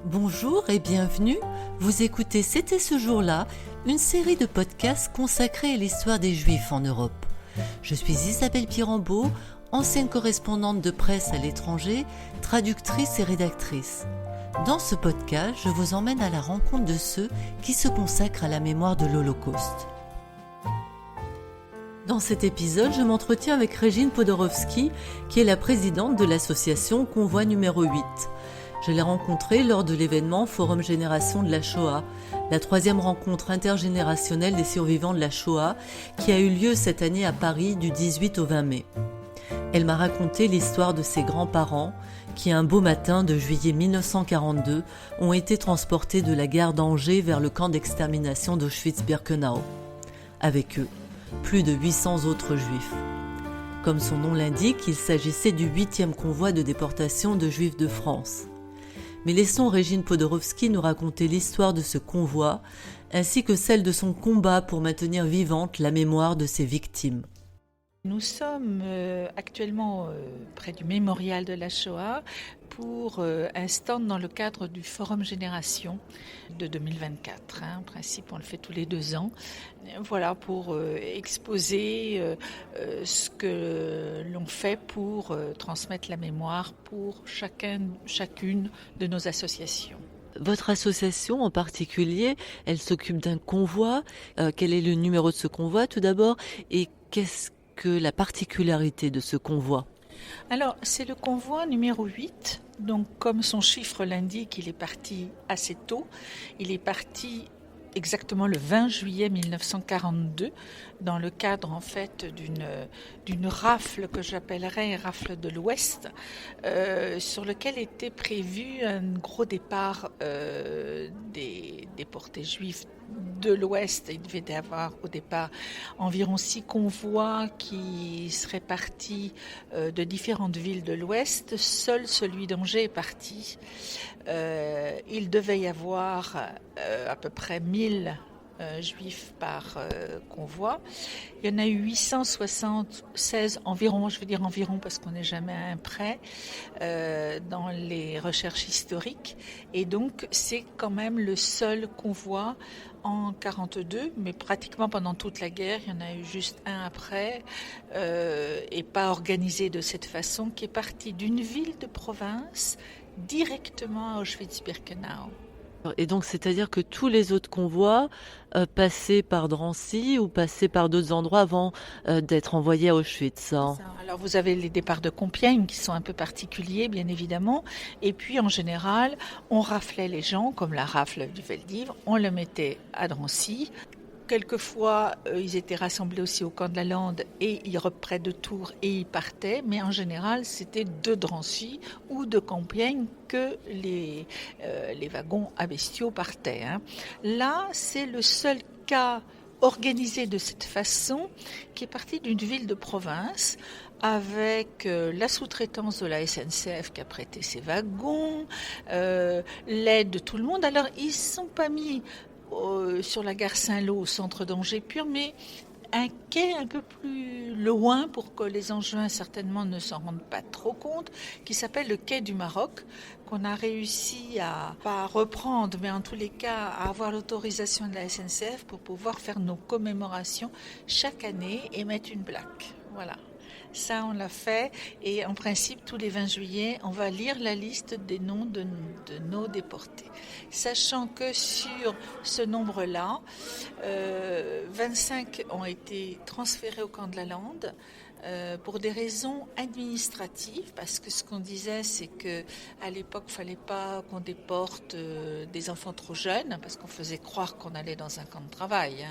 Bonjour et bienvenue, vous écoutez C'était ce jour-là, une série de podcasts consacrée à l'histoire des Juifs en Europe. Je suis Isabelle Pirambeau, ancienne correspondante de presse à l'étranger, traductrice et rédactrice. Dans ce podcast, je vous emmène à la rencontre de ceux qui se consacrent à la mémoire de l'Holocauste. Dans cet épisode, je m'entretiens avec Régine Podorowski, qui est la présidente de l'association Convoi numéro 8. Je l'ai rencontrée lors de l'événement Forum Génération de la Shoah, la 3e rencontre intergénérationnelle des survivants de la Shoah, qui a eu lieu cette année à Paris du 18 au 20 mai. Elle m'a raconté l'histoire de ses grands-parents qui, un beau matin de juillet 1942, ont été transportés de la gare d'Angers vers le camp d'extermination d'Auschwitz-Birkenau. Avec eux, plus de 800 autres juifs. Comme son nom l'indique, il s'agissait du 8e convoi de déportation de juifs de France. Mais laissons Régine Podorowski nous raconter l'histoire de ce convoi, ainsi que celle de son combat pour maintenir vivante la mémoire de ses victimes. Nous sommes actuellement près du mémorial de la Shoah pour un stand dans le cadre du Forum Génération de 2024. En principe, on le fait tous les 2 ans. Voilà, pour exposer ce que l'on fait pour transmettre la mémoire pour chacune de nos associations. Votre association en particulier, elle s'occupe d'un convoi. Quel est le numéro de ce convoi tout d'abord et qu'est-ce que la particularité de ce convoi? Alors, c'est le convoi numéro 8. Donc, comme son chiffre l'indique, il est parti assez tôt. Il est parti exactement le 20 juillet 1942, dans le cadre en fait d'une rafle que j'appellerais rafle de l'Ouest, sur lequel était prévu un gros départ des déportés juifs de l'Ouest. Il devait y avoir au départ environ 6 convois qui seraient partis de différentes villes de l'Ouest. Seul celui d'Angers est parti. Il devait y avoir à peu près 1000 juifs par convoi. Il y en a eu 876 environ, je veux dire environ parce qu'on n'est jamais à un près, dans les recherches historiques. Et donc c'est quand même le seul convoi en 42, mais pratiquement pendant toute la guerre, il y en a eu juste un après, et pas organisé de cette façon, qui est parti d'une ville de province directement à Auschwitz-Birkenau. Et donc, c'est-à-dire que tous les autres convois passaient par Drancy ou passaient par d'autres endroits avant d'être envoyés à Auschwitz. Alors, vous avez les départs de Compiègne qui sont un peu particuliers, bien évidemment. Et puis, en général, on raflait les gens, comme la rafle du Veldiv, on le mettait à Drancy. Quelquefois, ils étaient rassemblés aussi au camp de la Lande et ils reprenaient de Tours et ils partaient. Mais en général, c'était de Drancy ou de Compiègne que les wagons à bestiaux partaient. Là, c'est le seul cas organisé de cette façon qui est parti d'une ville de province avec la sous-traitance de la SNCF qui a prêté ses wagons, l'aide de tout le monde. Alors, ils ne se sont pas mis sur la gare Saint-Lô au centre d'Angers pur, mais un quai un peu plus loin pour que les Angevins certainement ne s'en rendent pas trop compte, qui s'appelle le quai du Maroc, qu'on a réussi à pas reprendre, mais en tous les cas à avoir l'autorisation de la SNCF pour pouvoir faire nos commémorations chaque année et mettre une plaque. Voilà. Ça, on l'a fait et en principe, tous les 20 juillet, on va lire la liste des noms de nos déportés. Sachant que sur ce nombre-là, 25 ont été transférés au camp de la Lande pour des raisons administratives, parce que ce qu'on disait, c'est qu'à l'époque, il ne fallait pas qu'on déporte des enfants trop jeunes, parce qu'on faisait croire qu'on allait dans un camp de travail.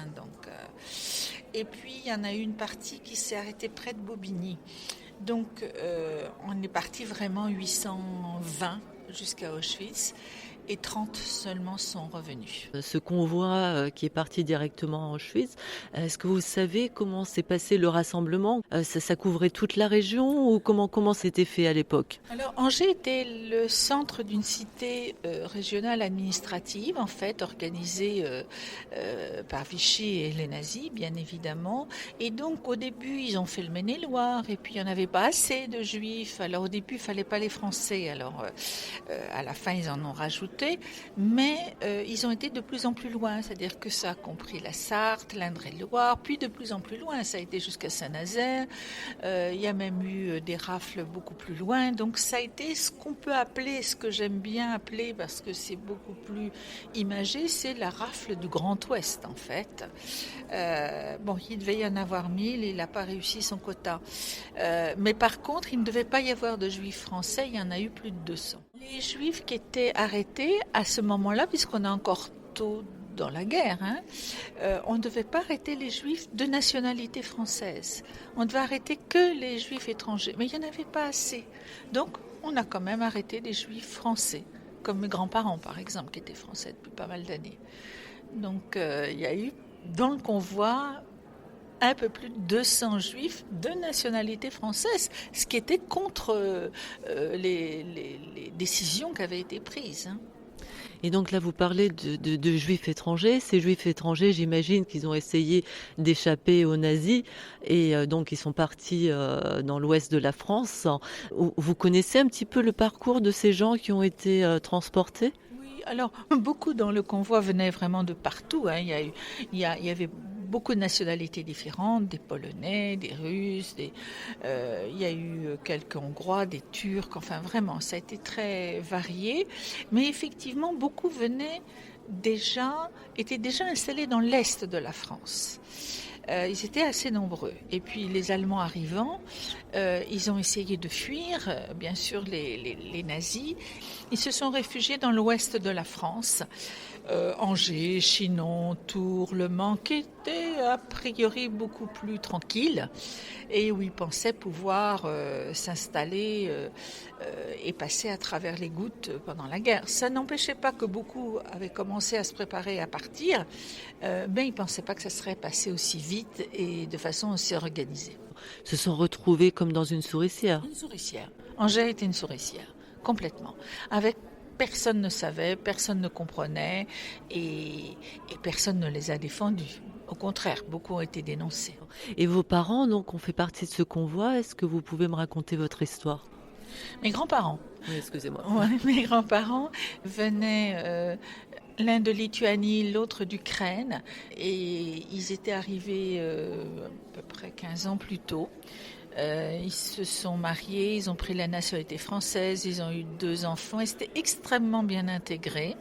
Et puis, il y en a eu une partie qui s'est arrêtée près de Bobigny. Donc, on est parti vraiment 820 jusqu'à Auschwitz. Et 30 seulement sont revenus. Ce convoi qui est parti directement à Auschwitz, est-ce que vous savez comment s'est passé le rassemblement? Ça couvrait toute la région ou comment c'était fait à l'époque? Alors Angers était le centre d'une cité régionale administrative, en fait, organisée par Vichy et les nazis, bien évidemment. Et donc au début, ils ont fait le Maine-et-Loire, et puis il n'y en avait pas assez de juifs. Alors au début, il ne fallait pas les Français. Alors à la fin, ils en ont rajouté. remonté, mais ils ont été de plus en plus loin, c'est-à-dire que ça a compris la Sarthe, l'Indre-et-Loire, puis de plus en plus loin, ça a été jusqu'à Saint-Nazaire, il y a même eu des rafles beaucoup plus loin, donc ça a été ce qu'on peut appeler, ce que j'aime bien appeler, parce que c'est beaucoup plus imagé, c'est la rafle du Grand Ouest en fait. Il devait y en avoir 1000, il n'a pas réussi son quota. Mais par contre, il ne devait pas y avoir de juifs français, il y en a eu plus de 200. Les juifs qui étaient arrêtés à ce moment-là, puisqu'on est encore tôt dans la guerre, on ne devait pas arrêter les juifs de nationalité française. On devait arrêter que les juifs étrangers. Mais il n'y en avait pas assez. Donc, on a quand même arrêté des juifs français, comme mes grands-parents, par exemple, qui étaient français depuis pas mal d'années. Donc, il y a eu, dans le convoi, un peu plus de 200 juifs de nationalité française, ce qui était contre les décisions qui avaient été prises. Et donc là, vous parlez de juifs étrangers. Ces juifs étrangers, j'imagine qu'ils ont essayé d'échapper aux nazis et donc ils sont partis dans l'ouest de la France. Vous connaissez un petit peu le parcours de ces gens qui ont été transportés ? Oui, alors beaucoup dans le convoi venaient vraiment de partout. Il y avait beaucoup de nationalités différentes, des Polonais, des Russes, il y a eu quelques Hongrois, des Turcs, enfin vraiment, ça a été très varié. Mais effectivement, beaucoup étaient déjà installés dans l'Est de la France. Ils étaient assez nombreux. Et puis les Allemands arrivant, ils ont essayé de fuir, bien sûr, les nazis. Ils se sont réfugiés dans l'ouest de la France. Angers, Chinon, Tours, Le Mans, qui étaient a priori beaucoup plus tranquilles et où ils pensaient pouvoir s'installer et passer à travers les gouttes pendant la guerre. Ça n'empêchait pas que beaucoup avaient commencé à se préparer à partir, mais ils ne pensaient pas que ça serait passé aussi vite et de façon aussi organisée. Se sont retrouvés comme dans une souricière. Une souricière. Angers était une souricière, complètement. Avec personne ne savait, personne ne comprenait et personne ne les a défendus. Au contraire, beaucoup ont été dénoncés. Et vos parents, donc, ont fait partie de ce convoi. Est-ce que vous pouvez me raconter votre histoire ? Mes grands-parents. Oui, excusez-moi. Ouais, mes grands-parents venaient l'un de Lituanie, l'autre d'Ukraine et ils étaient arrivés à peu près 15 ans plus tôt. Ils se sont mariés, ils ont pris la nationalité française, ils ont eu 2 enfants et c'était extrêmement bien intégré.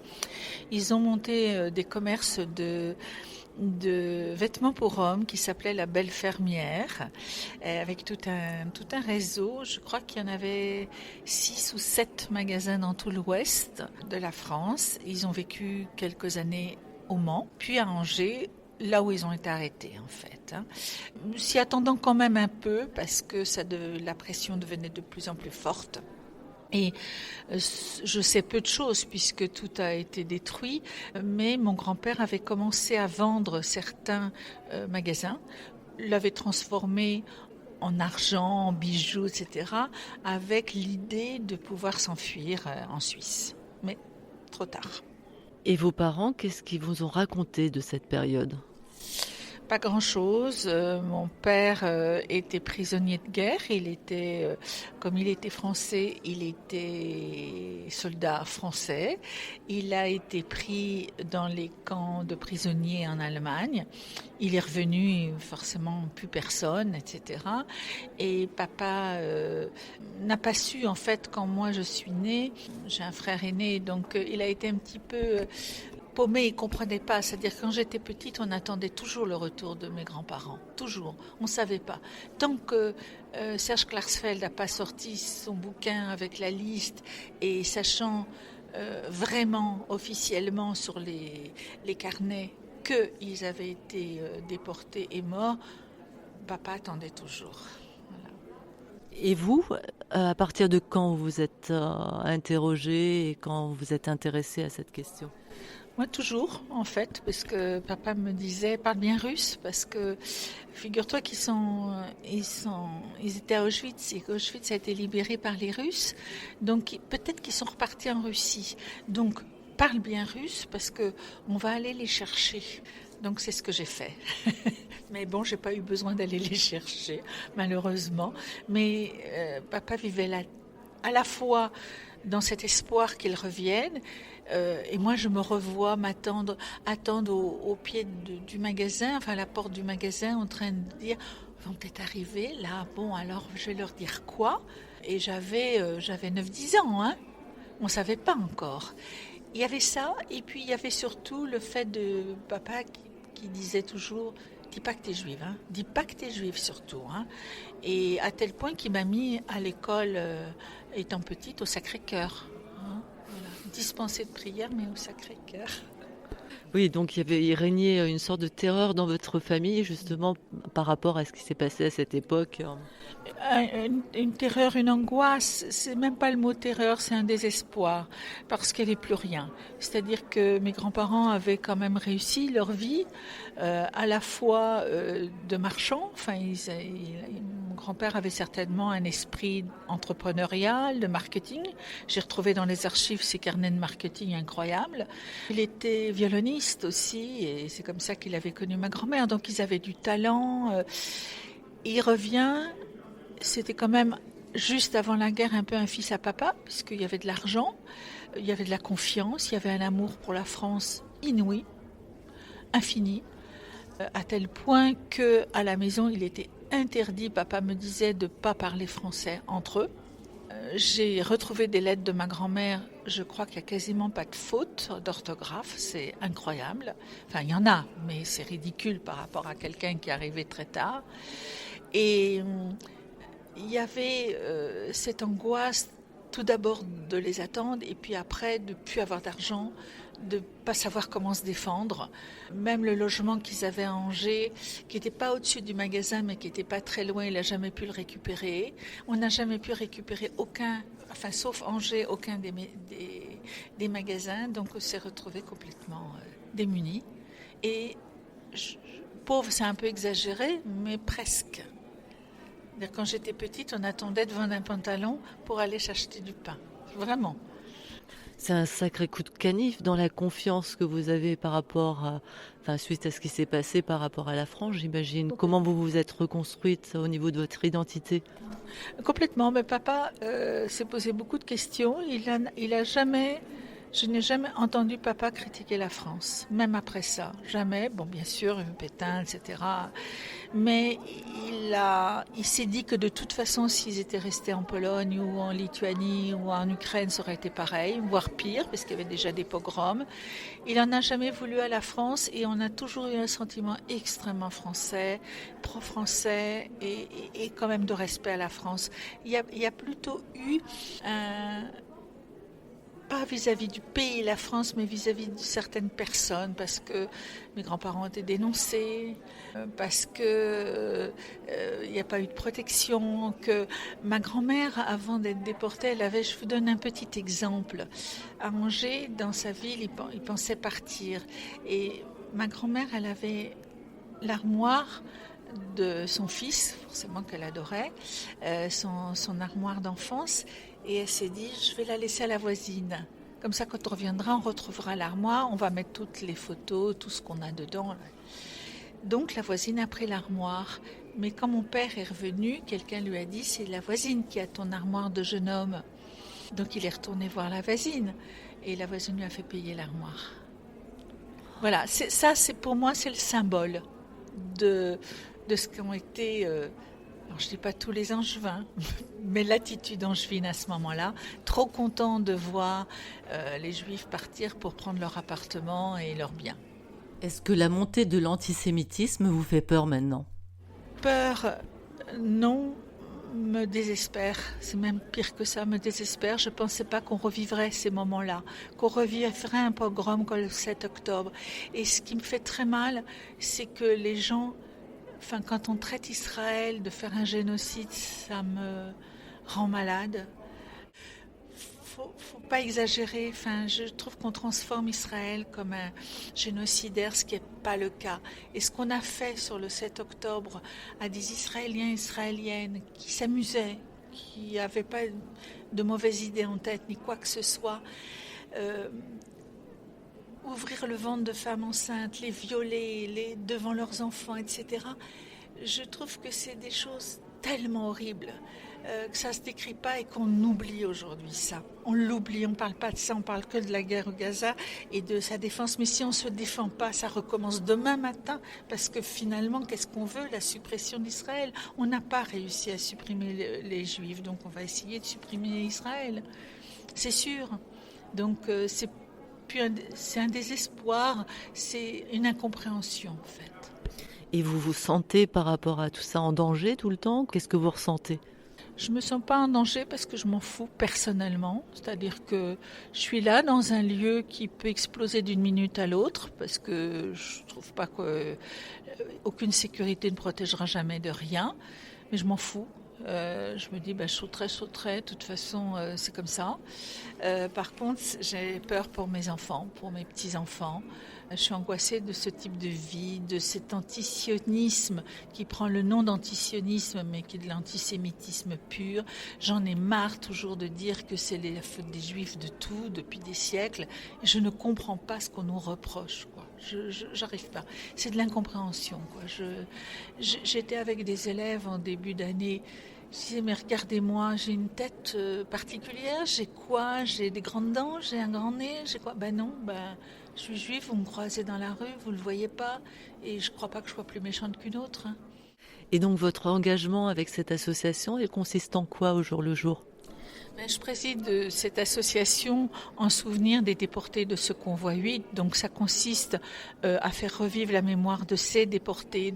Ils ont monté des commerces de vêtements pour hommes qui s'appelait La Belle Fermière, avec tout un réseau. Je crois qu'il y en avait 6 ou 7 magasins dans tout l'ouest de la France. Ils ont vécu quelques années au Mans, puis à Angers, là où ils ont été arrêtés en fait. S'y attendant quand même un peu parce que la pression devenait de plus en plus forte. Et je sais peu de choses puisque tout a été détruit, mais mon grand-père avait commencé à vendre certains magasins, l'avait transformé en argent, en bijoux, etc., avec l'idée de pouvoir s'enfuir en Suisse. Mais trop tard. Et vos parents, qu'est-ce qu'ils vous ont raconté de cette période ? Pas grand-chose. Mon père était prisonnier de guerre. Comme il était français, il était soldat français. Il a été pris dans les camps de prisonniers en Allemagne. Il est revenu, forcément plus personne, etc. Et papa n'a pas su, en fait, quand moi je suis née. J'ai un frère aîné, donc il a été un petit peu paumé, il ne comprenait pas. C'est-à-dire quand j'étais petite, on attendait toujours le retour de mes grands-parents. Toujours. On ne savait pas. Tant que Serge Klarsfeld n'a pas sorti son bouquin avec la liste et sachant vraiment officiellement sur les carnets qu'ils avaient été déportés et morts, papa attendait toujours. Voilà. Et vous, à partir de quand vous êtes interrogé et quand vous êtes intéressé à cette question ? Moi, toujours, en fait, parce que papa me disait, parle bien russe, parce que figure-toi qu'ils étaient à Auschwitz, et qu'Auschwitz a été libéré par les Russes, donc peut-être qu'ils sont repartis en Russie. Donc, parle bien russe, parce que on va aller les chercher. Donc, c'est ce que j'ai fait. Mais bon, j'ai pas eu besoin d'aller les chercher, malheureusement. Mais papa vivait là, à la fois dans cet espoir qu'ils reviennent. Et moi, je me revois attendre au pied du magasin, enfin à la porte du magasin, en train de dire, ils vont peut-être arriver là, bon alors je vais leur dire quoi? Et j'avais 9-10 ans, hein. On ne savait pas encore. Il y avait ça, et puis il y avait surtout le fait de papa qui disait toujours, dis pas que t'es juive, hein. Dis pas que t'es juive surtout, hein. Et à tel point qu'il m'a mis à l'école, étant petite, au Sacré-Cœur, hein. Voilà. Dispensée de prière, mais au Sacré-Cœur. Oui, donc il régnait une sorte de terreur dans votre famille, justement, par rapport à ce qui s'est passé à cette époque. Une terreur, une angoisse, c'est même pas le mot terreur, c'est un désespoir, parce qu'elle n'est plus rien. C'est-à-dire que mes grands-parents avaient quand même réussi leur vie, à la fois de marchands, enfin, mon grand-père avait certainement un esprit entrepreneurial, de marketing. J'ai retrouvé dans les archives ses carnets de marketing incroyables. Il était violoniste aussi, et c'est comme ça qu'il avait connu ma grand-mère, donc ils avaient du talent. Il revient. C'était quand même, juste avant la guerre, un peu un fils à papa, puisqu'il y avait de l'argent, il y avait de la confiance, il y avait un amour pour la France inouï, infini, à tel point qu'à la maison, il était interdit, papa me disait, de ne pas parler français entre eux. J'ai retrouvé des lettres de ma grand-mère, je crois qu'il n'y a quasiment pas de faute d'orthographe, c'est incroyable. Enfin, il y en a, mais c'est ridicule par rapport à quelqu'un qui est arrivé très tard. Et il y avait cette angoisse, tout d'abord de les attendre, et puis après de ne plus avoir d'argent, de ne pas savoir comment se défendre. Même le logement qu'ils avaient à Angers, qui n'était pas au-dessus du magasin, mais qui n'était pas très loin, il n'a jamais pu le récupérer. On n'a jamais pu récupérer aucun, enfin sauf Angers, aucun des magasins, donc on s'est retrouvés complètement démunis. Et pauvre, c'est un peu exagéré, mais presque. Quand j'étais petite, on attendait devant un pantalon pour aller s'acheter du pain. Vraiment. C'est un sacré coup de canif dans la confiance que vous avez par rapport à, enfin, suite à ce qui s'est passé par rapport à la France, j'imagine. Comment vous vous êtes reconstruite au niveau de votre identité? Complètement. Mais papa s'est posé beaucoup de questions. Je n'ai jamais entendu papa critiquer la France, même après ça. Jamais. Bon, bien sûr, Pétain, etc. Mais il s'est dit que de toute façon, s'ils étaient restés en Pologne ou en Lituanie ou en Ukraine, ça aurait été pareil, voire pire, parce qu'il y avait déjà des pogroms. Il n'en a jamais voulu à la France et on a toujours eu un sentiment extrêmement français, pro-français et quand même de respect à la France. Il y a plutôt eu pas vis-à-vis du pays, la France, mais vis-à-vis de certaines personnes, parce que mes grands-parents étaient dénoncés, parce que il n'y a pas eu de protection, que ma grand-mère, avant d'être déportée, je vous donne un petit exemple. À Angers, dans sa ville, il pensait partir. Et ma grand-mère, elle avait l'armoire de son fils, forcément qu'elle adorait, son armoire d'enfance, et elle s'est dit, je vais la laisser à la voisine. Comme ça, quand on reviendra, on retrouvera l'armoire, on va mettre toutes les photos, tout ce qu'on a dedans. Donc la voisine a pris l'armoire. Mais quand mon père est revenu, quelqu'un lui a dit, c'est la voisine qui a ton armoire de jeune homme. Donc il est retourné voir la voisine, et la voisine lui a fait payer l'armoire. Voilà, c'est pour moi, c'est le symbole de ce qu'ont été... alors je ne dis pas tous les Angevins, mais l'attitude angevine à ce moment-là, trop content de voir les Juifs partir pour prendre leur appartement et leurs biens. Est-ce que la montée de l'antisémitisme vous fait peur maintenant? Peur, non, me désespère. C'est même pire que ça, me désespère. Je ne pensais pas qu'on revivrait ces moments-là, qu'on revivrait un pogrom comme le 7 octobre. Et ce qui me fait très mal, c'est que les gens... Enfin, quand on traite Israël de faire un génocide, ça me rend malade. Faut pas exagérer. Enfin, je trouve qu'on transforme Israël comme un génocidaire, ce qui n'est pas le cas. Et ce qu'on a fait sur le 7 octobre à des Israéliens et Israéliennes qui s'amusaient, qui n'avaient pas de mauvaises idées en tête, ni quoi que ce soit, ouvrir le ventre de femmes enceintes, les violer devant leurs enfants, etc. Je trouve que c'est des choses tellement horribles. que ça ne se décrit pas et qu'on oublie aujourd'hui ça. On l'oublie, on ne parle pas de ça, on parle que de la guerre au Gaza et de sa défense. Mais si on ne se défend pas, ça recommence demain matin. Parce que finalement, qu'est-ce qu'on veut? La suppression d'Israël. On n'a pas réussi à supprimer les Juifs, donc on va essayer de supprimer Israël. C'est sûr. Donc c'est un désespoir, c'est une incompréhension en fait. Et vous vous sentez par rapport à tout ça en danger tout le temps? Qu'est-ce que vous ressentez? Je me sens pas en danger parce que je m'en fous personnellement. C'est-à-dire que je suis là dans un lieu qui peut exploser d'une minute à l'autre parce que je trouve pas qu'aucune sécurité ne protégera jamais de rien. Mais je m'en fous. Je me dis, je sauterai, de toute façon, c'est comme ça. Par contre, j'ai peur pour mes enfants, pour mes petits-enfants. Je suis angoissée de ce type de vie, de cet antisionisme qui prend le nom d'antisionisme, mais qui est de l'antisémitisme pur. J'en ai marre toujours de dire que c'est la faute des Juifs de tout, depuis des siècles. Et je ne comprends pas ce qu'on nous reproche, quoi. J'arrive pas. C'est de l'incompréhension, quoi. J'étais avec des élèves en début d'année. Je disais, mais regardez-moi, j'ai une tête particulière, j'ai quoi? J'ai des grandes dents, j'ai un grand nez, j'ai quoi? Non, je suis juive, vous me croisez dans la rue, vous le voyez pas, et je crois pas que je sois plus méchante qu'une autre. Hein. Et donc votre engagement avec cette association, il consiste en quoi au jour le jour? Je préside cette association en souvenir des déportés de ce convoi 8. Donc ça consiste à faire revivre la mémoire de ces déportés,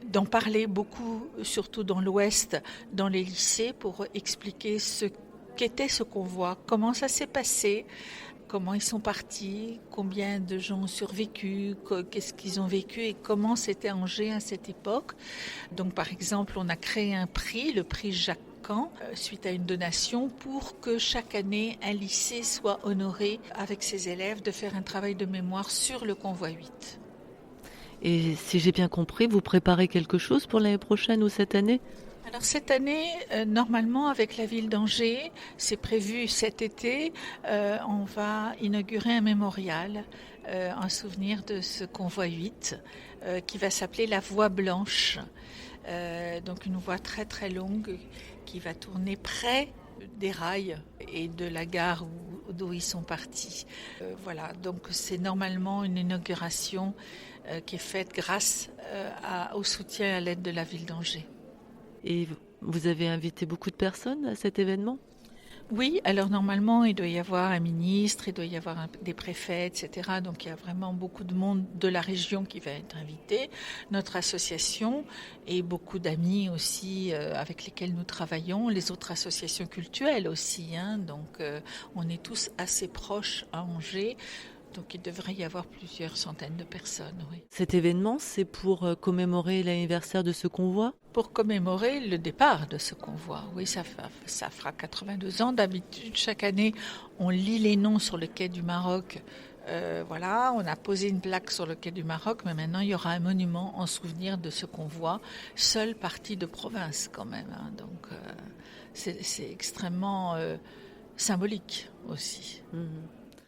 d'en parler beaucoup, surtout dans l'Ouest, dans les lycées, pour expliquer ce qu'était ce convoi, comment ça s'est passé, comment ils sont partis, combien de gens ont survécu, qu'est-ce qu'ils ont vécu et comment c'était Angers à cette époque. Donc par exemple, on a créé un prix, le prix Jacques Caen, suite à une donation pour que chaque année un lycée soit honoré avec ses élèves de faire un travail de mémoire sur le convoi 8. Et si j'ai bien compris, vous préparez quelque chose pour l'année prochaine ou cette année? Alors cette année, normalement avec la ville d'Angers, c'est prévu cet été, on va inaugurer un mémorial en souvenir de ce convoi 8 qui va s'appeler la Voie Blanche. Donc une voie très très longue qui va tourner près des rails et de la gare d'où ils sont partis. Voilà, donc c'est normalement une inauguration qui est faite grâce au soutien et à l'aide de la ville d'Angers. Et vous avez invité beaucoup de personnes à cet événement? Oui, alors normalement, il doit y avoir un ministre, il doit y avoir des préfets, etc. Donc il y a vraiment beaucoup de monde de la région qui va être invité. Notre association et beaucoup d'amis aussi avec lesquels nous travaillons, les autres associations culturelles aussi. Donc on est tous assez proches à Angers. Donc il devrait y avoir plusieurs centaines de personnes, oui. Cet événement, c'est pour commémorer l'anniversaire de ce convoi? Pour commémorer le départ de ce convoi. Oui, ça fera 82 ans. D'habitude, chaque année, on lit les noms sur le quai du Maroc. Voilà, on a posé une plaque sur le quai du Maroc, mais maintenant, il y aura un monument en souvenir de ce convoi, seul parti de province quand même. Donc, c'est extrêmement symbolique aussi. Mmh.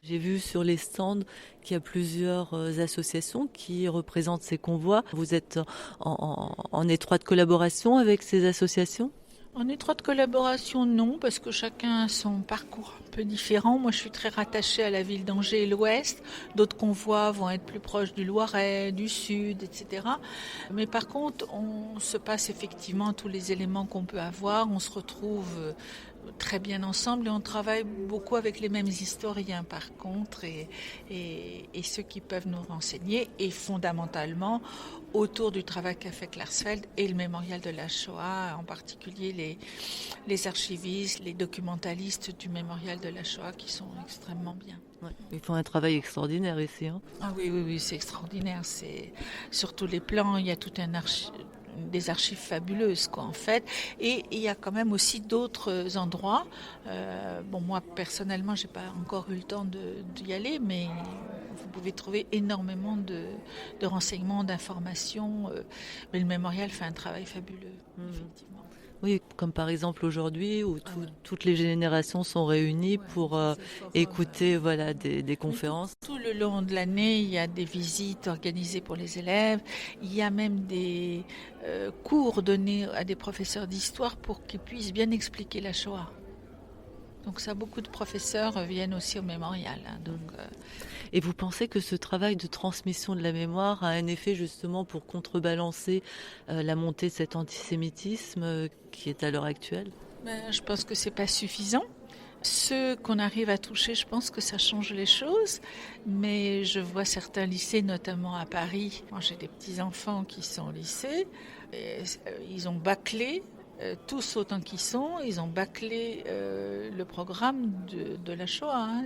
J'ai vu sur les stands qu'il y a plusieurs associations qui représentent ces convois. Vous êtes en étroite collaboration avec ces associations ? En étroite collaboration, non, parce que chacun a son parcours un peu différent. Moi, je suis très rattachée à la ville d'Angers et l'Ouest. D'autres convois vont être plus proches du Loiret, du Sud, etc. Mais par contre, on se passe effectivement tous les éléments qu'on peut avoir. On se retrouve très bien ensemble et on travaille beaucoup avec les mêmes historiens par contre et ceux qui peuvent nous renseigner et fondamentalement autour du travail qu'a fait Klarsfeld et le mémorial de la Shoah, en particulier les archivistes, les documentalistes du mémorial de la Shoah qui sont extrêmement bien. Ouais. Ils font un travail extraordinaire ici. Ah oui, c'est extraordinaire. C'est sur tous les plans, il y a tout des archives fabuleuses en fait, et il y a quand même aussi d'autres endroits. Moi personnellement j'ai pas encore eu le temps d'y aller, mais vous pouvez trouver énormément de renseignements, d'informations, mais le mémorial fait un travail fabuleux, effectivement. Oui, comme par exemple aujourd'hui où toutes les générations sont réunies pour écouter des conférences. Tout le le long de l'année, il y a des visites organisées pour les élèves. Il y a même des cours donnés à des professeurs d'histoire pour qu'ils puissent bien expliquer la Shoah. Donc ça, beaucoup de professeurs viennent aussi au mémorial. Et vous pensez que ce travail de transmission de la mémoire a un effet justement pour contrebalancer la montée de cet antisémitisme qui est à l'heure actuelle ? Je pense que c'est pas suffisant. Ceux qu'on arrive à toucher, je pense que ça change les choses. Mais je vois certains lycées, notamment à Paris. Moi, j'ai des petits-enfants qui sont au lycée. Et, ils ont bâclé, tous autant qu'ils sont, ils ont bâclé le programme de la Shoah.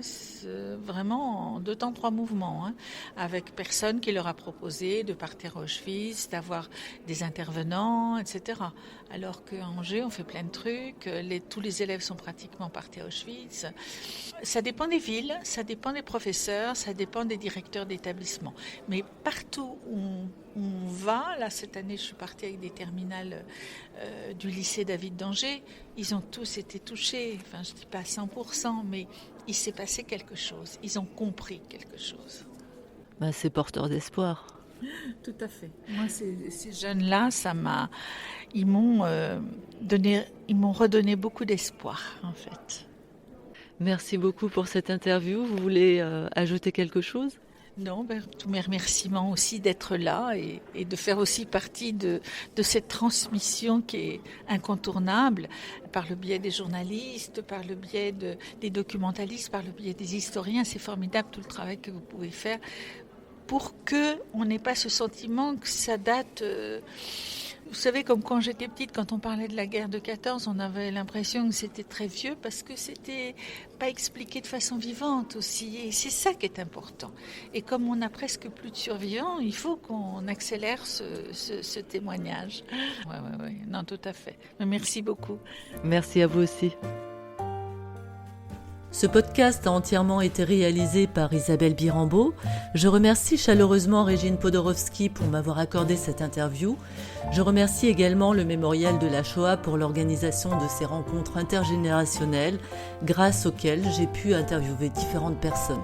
Vraiment en 2 temps, 3 mouvements. Avec personne qui leur a proposé de partir à Auschwitz, d'avoir des intervenants, etc. Alors qu'à Angers, on fait plein de trucs. Tous les élèves sont pratiquement partis à Auschwitz. Ça dépend des villes, ça dépend des professeurs, ça dépend des directeurs d'établissement. Mais partout où on va, là cette année je suis partie avec des terminales du lycée David d'Angers, ils ont tous été touchés, enfin je ne dis pas à 100%, mais il s'est passé quelque chose, ils ont compris quelque chose. C'est porteur d'espoir. Tout à fait. Moi, ces jeunes-là, ils m'ont redonné beaucoup d'espoir, en fait. Merci beaucoup pour cette interview. Vous voulez ajouter quelque chose ? Non, tous mes remerciements aussi d'être là et de faire aussi partie de cette transmission qui est incontournable par le biais des journalistes, par le biais des documentalistes, par le biais des historiens. C'est formidable tout le travail que vous pouvez faire pour qu'on n'ait pas ce sentiment que ça date... Vous savez, comme quand j'étais petite, quand on parlait de la guerre de 14, on avait l'impression que c'était très vieux parce que c'était pas expliqué de façon vivante aussi. Et c'est ça qui est important. Et comme on n'a presque plus de survivants, il faut qu'on accélère ce témoignage. Oui, non, tout à fait. Mais merci beaucoup. Merci à vous aussi. Ce podcast a entièrement été réalisé par Isabelle Birambeau. Je remercie chaleureusement Régine Podorowski pour m'avoir accordé cette interview. Je remercie également le Mémorial de la Shoah pour l'organisation de ces rencontres intergénérationnelles grâce auxquelles j'ai pu interviewer différentes personnes.